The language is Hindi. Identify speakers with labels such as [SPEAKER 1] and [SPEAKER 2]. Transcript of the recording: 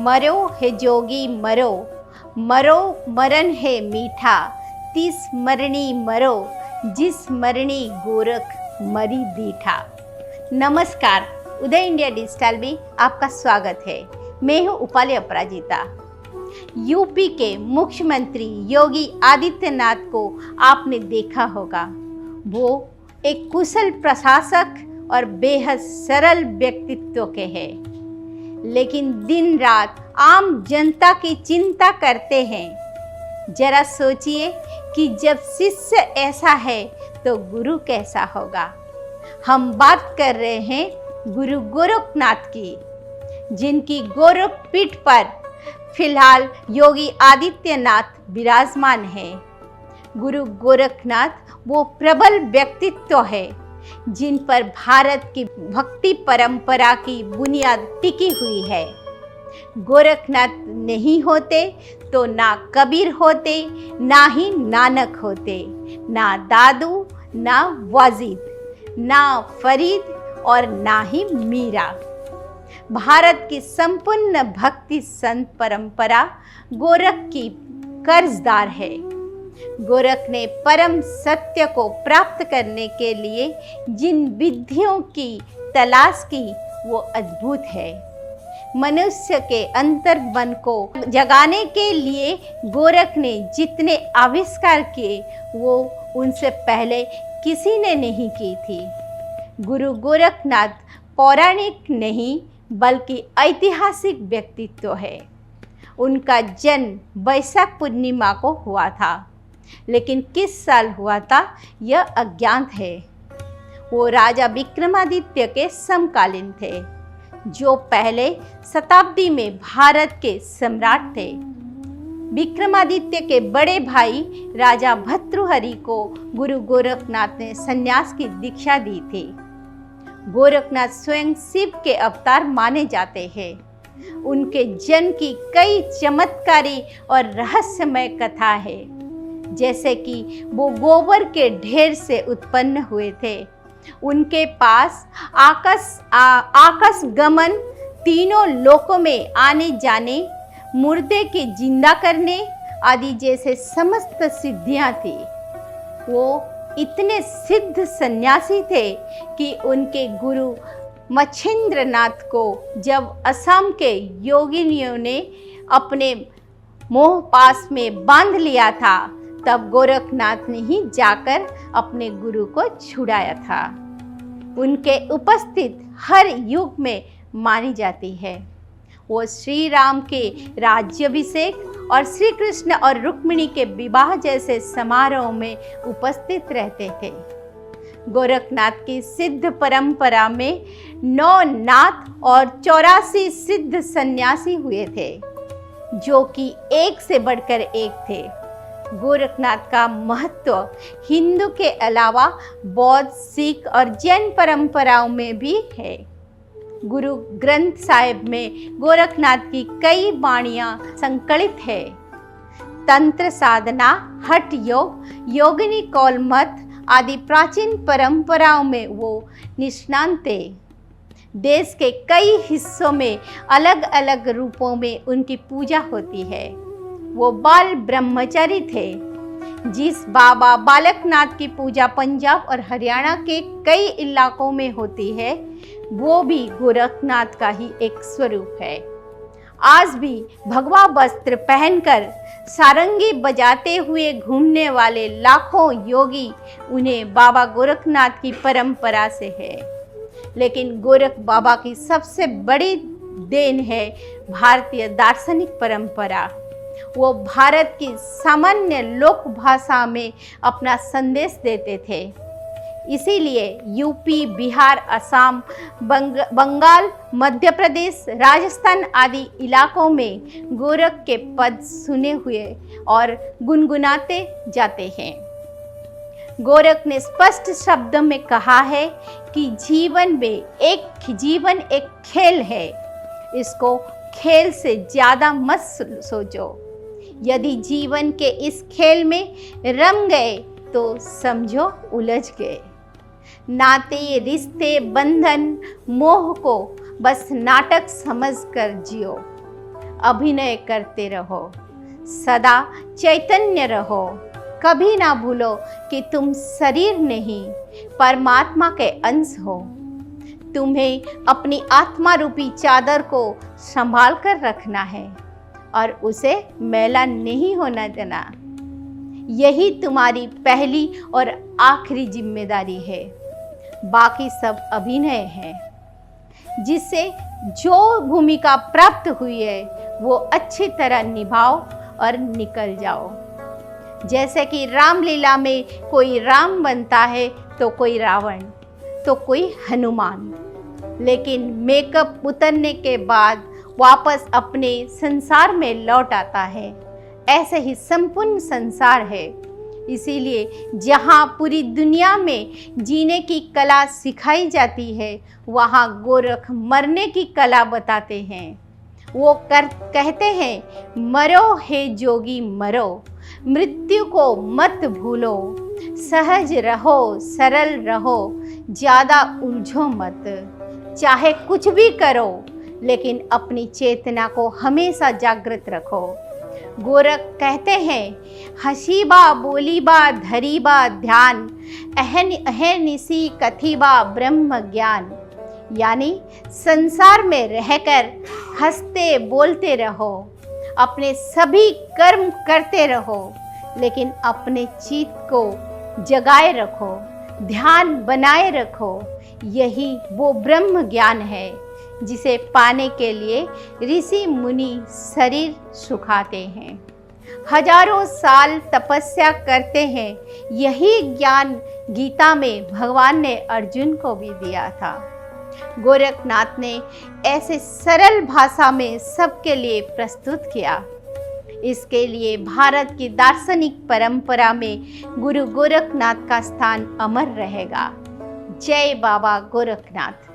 [SPEAKER 1] मरो है जोगी मरो, मरो मरण है मीठा, तिस मरणी मरो, जिस मरणी गोरख मरी दीठा। नमस्कार, उदय इंडिया डिजिटल में आपका स्वागत है। मैं हूँ उपाली अपराजिता। यूपी के मुख्यमंत्री योगी आदित्यनाथ को आपने देखा होगा। वो एक कुशल प्रशासक और बेहद सरल व्यक्तित्व के हैं, लेकिन दिन रात आम जनता की चिंता करते हैं। जरा सोचिए कि जब शिष्य ऐसा है तो गुरु कैसा होगा। हम बात कर रहे हैं गुरु गोरखनाथ की, जिनकी गोरख पीठ पर फिलहाल योगी आदित्यनाथ विराजमान है। गुरु गोरखनाथ वो प्रबल व्यक्तित्व है जिन पर भारत की भक्ति परंपरा की बुनियाद टिकी हुई है। गोरखनाथ नहीं होते तो ना कबीर होते, ना ही नानक होते, ना दादू, ना वाजिद, ना फरीद और ना ही मीरा। भारत की संपूर्ण भक्ति संत परंपरा गोरख की कर्जदार है। गोरख ने परम सत्य को प्राप्त करने के लिए जिन विधियों की तलाश की वो अद्भुत है। मनुष्य के अंतर्मन को जगाने के लिए गोरख ने जितने आविष्कार किए वो उनसे पहले किसी ने नहीं की थी। गुरु गोरखनाथ पौराणिक नहीं बल्कि ऐतिहासिक व्यक्तित्व है। उनका जन्म वैशाख पूर्णिमा को हुआ था, लेकिन किस साल हुआ था यह अज्ञात है। वो राजा विक्रमादित्य के समकालीन थे, जो पहले शताब्दी में भारत के सम्राट थे। विक्रमादित्य के बड़े भाई राजा भर्तृहरि को गुरु गोरखनाथ ने संन्यास की दीक्षा दी थी। गोरखनाथ स्वयं शिव के अवतार माने जाते हैं। उनके जन्म की कई चमत्कारी और रहस्यमय कथा है, जैसे कि वो गोबर के ढेर से उत्पन्न हुए थे। उनके पास आकाश गमन, तीनों लोकों में आने जाने, मुर्दे के जिंदा करने आदि जैसे समस्त सिद्धियां थी। वो इतने सिद्ध सन्यासी थे कि उनके गुरु मच्छिंद्रनाथ को जब असम के योगिनियों ने अपने मोह पास में बांध लिया था, तब गोरखनाथ ने ही जाकर अपने गुरु को छुड़ाया था। उनके उपस्थित हर युग में मानी जाती है। वो श्री राम के राज्याभिषेक और श्री कृष्ण और रुक्मिणी के विवाह जैसे समारोह में उपस्थित रहते थे। गोरखनाथ की सिद्ध परंपरा में 9 नाथ और 84 सिद्ध सन्यासी हुए थे, जो कि एक से बढ़कर एक थे। गोरखनाथ का महत्व हिंदू के अलावा बौद्ध, सिख और जैन परंपराओं में भी है। गुरु ग्रंथ साहिब में गोरखनाथ की कई वाणियां संकलित है। तंत्र साधना, हठ योग, योगिनी कौलमत आदि प्राचीन परंपराओं में वो निष्णात थे। देश के कई हिस्सों में अलग अलग रूपों में उनकी पूजा होती है। वो बाल ब्रह्मचारी थे। जिस बाबा बालकनाथ की पूजा पंजाब और हरियाणा के कई इलाकों में होती है, वो भी गोरखनाथ का ही एक स्वरूप है। आज भी भगवा वस्त्र पहनकर सारंगी बजाते हुए घूमने वाले लाखों योगी उन्हें बाबा गोरखनाथ की परंपरा से है। लेकिन गोरख बाबा की सबसे बड़ी देन है भारतीय दार्शनिक परंपरा। वो भारत की सामान्य लोक भाषा में अपना संदेश देते थे। इसीलिए यूपी, बिहार, असम, बंगाल, मध्य प्रदेश, राजस्थान आदि इलाकों में गोरख के पद सुने हुए और गुनगुनाते जाते हैं। गोरख ने स्पष्ट शब्दों में कहा है कि जीवन एक खेल है, इसको खेल से ज़्यादा मत सोचो। यदि जीवन के इस खेल में रम गए तो समझो उलझ गए। नाते, रिश्ते, बंधन, मोह को बस नाटक समझकर जियो। अभिनय करते रहो, सदा चैतन्य रहो। कभी ना भूलो कि तुम शरीर नहीं, परमात्मा के अंश हो। तुम्हें अपनी आत्मा रूपी चादर को संभाल कर रखना है और उसे मैला नहीं होना देना। यही तुम्हारी पहली और आखिरी जिम्मेदारी है। बाकी सब अभिनय है। जिससे जो भूमिका प्राप्त हुई है वो अच्छी तरह निभाओ और निकल जाओ। जैसे कि रामलीला में कोई राम बनता है तो कोई रावण, तो कोई हनुमान, लेकिन मेकअप उतरने के बाद वापस अपने संसार में लौट आता है। ऐसे ही संपूर्ण संसार है। इसीलिए जहाँ पूरी दुनिया में जीने की कला सिखाई जाती है, वहाँ गोरख मरने की कला बताते हैं। वो कहते हैं, मरो हे जोगी मरो, मृत्यु को मत भूलो, सहज रहो सरल रहो, ज़्यादा उलझो मत। चाहे कुछ भी करो, लेकिन अपनी चेतना को हमेशा जागृत रखो। गोरख कहते हैं, हसीबा बोलीबा धरीबा ध्यान, अहन अहनिसी कथिबा ब्रह्म ज्ञान। यानी संसार में रहकर हंसते बोलते रहो, अपने सभी कर्म करते रहो, लेकिन अपने चित्त को जगाए रखो, ध्यान बनाए रखो। यही वो ब्रह्म ज्ञान है जिसे पाने के लिए ऋषि मुनि शरीर सुखाते हैं, हजारों साल तपस्या करते हैं। यही ज्ञान गीता में भगवान ने अर्जुन को भी दिया था। गोरखनाथ ने ऐसे सरल भाषा में सबके लिए प्रस्तुत किया। इसके लिए भारत की दार्शनिक परंपरा में गुरु गोरखनाथ का स्थान अमर रहेगा। जय बाबा गोरखनाथ।